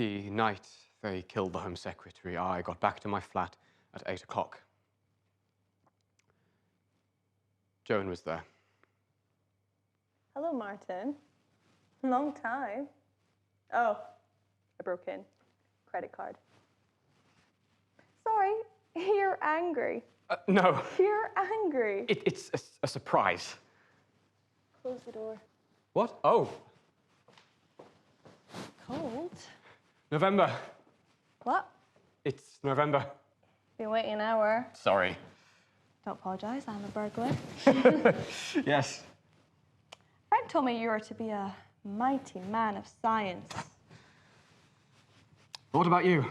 The night they killed the Home Secretary, I got back to my flat at 8 o'clock. Joan was there. Hello, Martin. Long time. Oh, I broke in. Credit card. Sorry, you're angry. No. You're angry. It's a surprise. Close the door. What? Oh. Cold? November. What? It's November. Been waiting an hour. Sorry. Don't apologise, I'm a burglar. Yes. Frank told me you were to be a mighty man of science. What about you?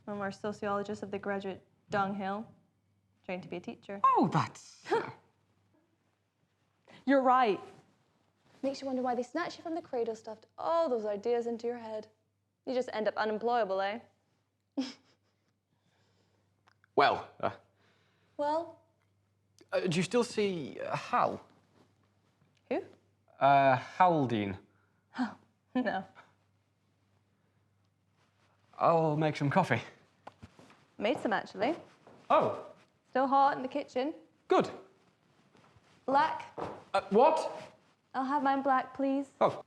I'm a sociologist of the graduate dunghill, trained to be a teacher. Oh, that's... You're right. Makes you wonder why they snatch you from the cradle, stuffed all those ideas into your head. You just end up unemployable, eh? Well, Well? do you still see Hal? Who? Haldine. Oh, no. I'll make some coffee. Made some, actually. Oh. Still hot in the kitchen. Good. Black. What? I'll have mine black, please. Oh.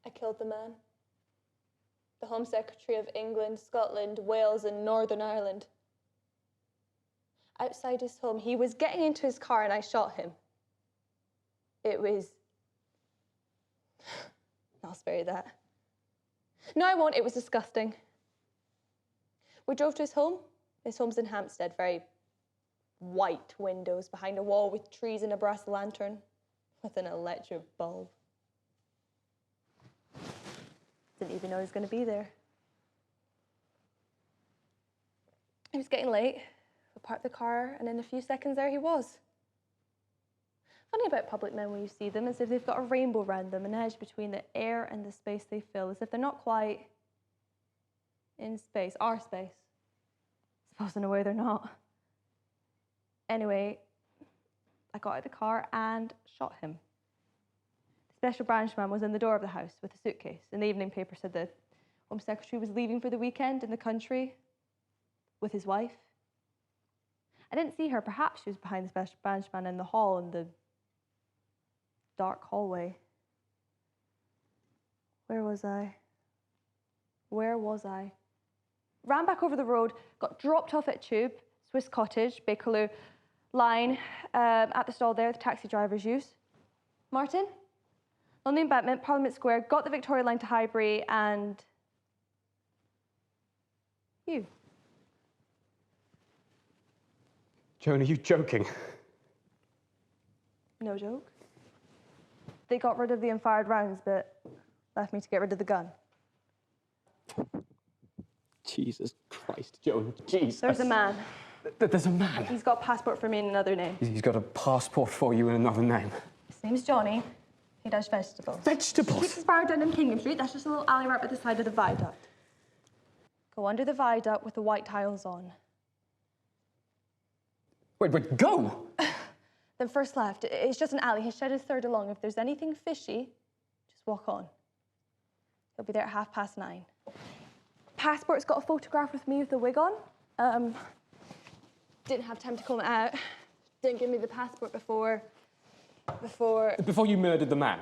I killed the man. The Home Secretary of England, Scotland, Wales, and Northern Ireland. Outside his home, he was getting into his car and I shot him. It was... I'll spare you that. No, I won't. It was disgusting. We drove to his home. His home's in Hampstead, very white windows behind a wall with trees and a brass lantern with an electric bulb. Didn't even know he was going to be there. It was getting late. We parked the car, and in a few seconds there he was. Funny about public men when you see them, as if they've got a rainbow around them, an edge between the air and the space they fill, as if they're not quite in space, our space. I suppose in a way they're not. Anyway, I got out of the car and shot him. The special branch man was in the door of the house with a suitcase, and the evening paper said the Home Secretary was leaving for the weekend in the country with his wife. I didn't see her. Perhaps she was behind the special branch man in the hall in the dark hallway. Where was I? Where was I? Ran back over the road, got dropped off at Tube, Swiss Cottage, Bakerloo line, at the stall there the taxi drivers use. Martin? London Embankment, Parliament Square, got the Victoria line to Highbury, and... you. Joan, are you joking? No joke. They got rid of the unfired rounds, but left me to get rid of the gun. Jesus Christ, Joan, Jesus. There's a man. There's a man? He's got a passport for me in another name. He's got a passport for you in another name? His name's Johnny. He does vegetables. Vegetables? Keeps his bar down in Kingdom Street. That's just a little alley right by the side of the viaduct. Go under the viaduct with the white tiles on. Wait, go! Then first left. It's just an alley. His shed is third along. If there's anything fishy, just walk on. He'll be there at 9:30. Passport's got a photograph with me with the wig on. Didn't have time to comb it out. Didn't give me the passport before you murdered the man?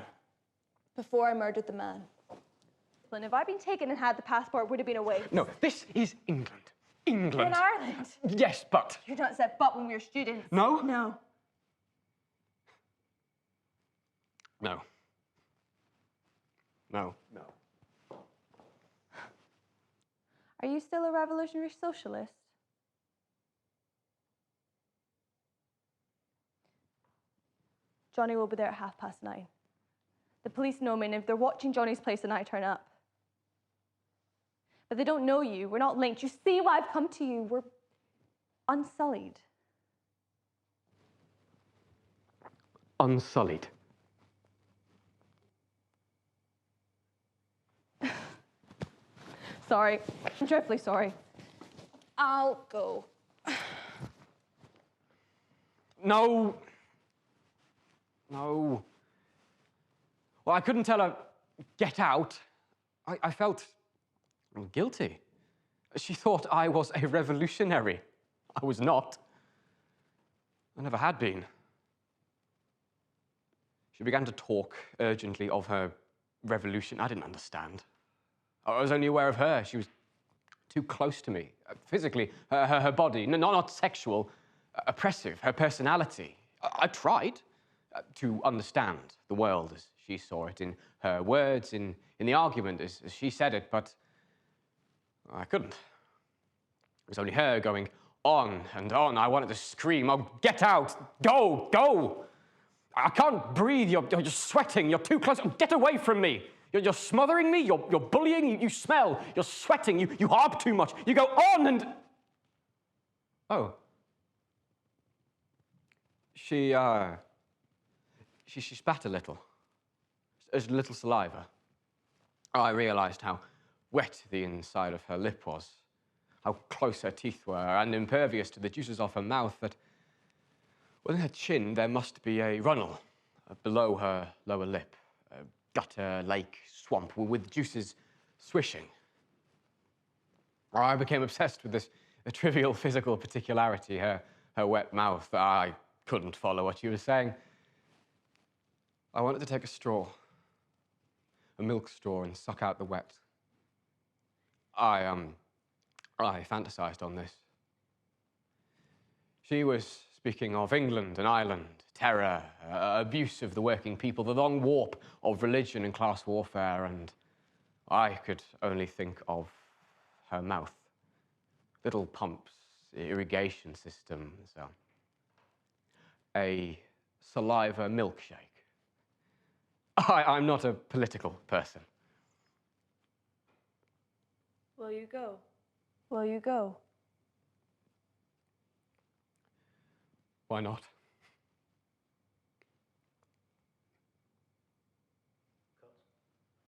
Before I murdered the man. And if I'd been taken and had the passport, it would have been a waste. No, this is England. England. We're in Ireland. Yes, but... You don't say but when we were students. No? No. No. No. Are you still a revolutionary socialist? Johnny will be there at 9:30. The police know me, and if they're watching Johnny's place and I turn up. But they don't know you. We're not linked. You see why I've come to you. We're unsullied. Unsullied. sorry. I'm dreadfully sorry. I'll go. No. No. Well, I couldn't tell her, get out. I felt guilty. She thought I was a revolutionary. I was not. I never had been. She began to talk urgently of her revolution. I didn't understand. I was only aware of her. She was too close to me. Physically, her body, not sexual, oppressive, her personality. I tried to understand the world as she saw it, in her words, in the argument as she said it, but I couldn't. It was only her going on and on. I wanted to scream, oh, get out, go, go. I can't breathe, you're just sweating, you're too close, oh, get away from me. You're smothering me, you're bullying, you smell, you're sweating, you harp too much, you go on and... Oh. She spat a little. There's a little saliva. I realized how wet the inside of her lip was, how close her teeth were, and impervious to the juices of her mouth, that within her chin there must be a runnel below her lower lip, a gutter, lake, swamp, with juices swishing. I became obsessed with this trivial physical particularity, her wet mouth. I couldn't follow what she was saying. I wanted to take a straw, a milk straw, and suck out the wet. I fantasized on this. She was speaking of England and Ireland, terror, abuse of the working people, the long warp of religion and class warfare, and I could only think of her mouth. Little pumps, irrigation systems, a saliva milkshake. I'm not a political person. Will you go? Will you go? Why not?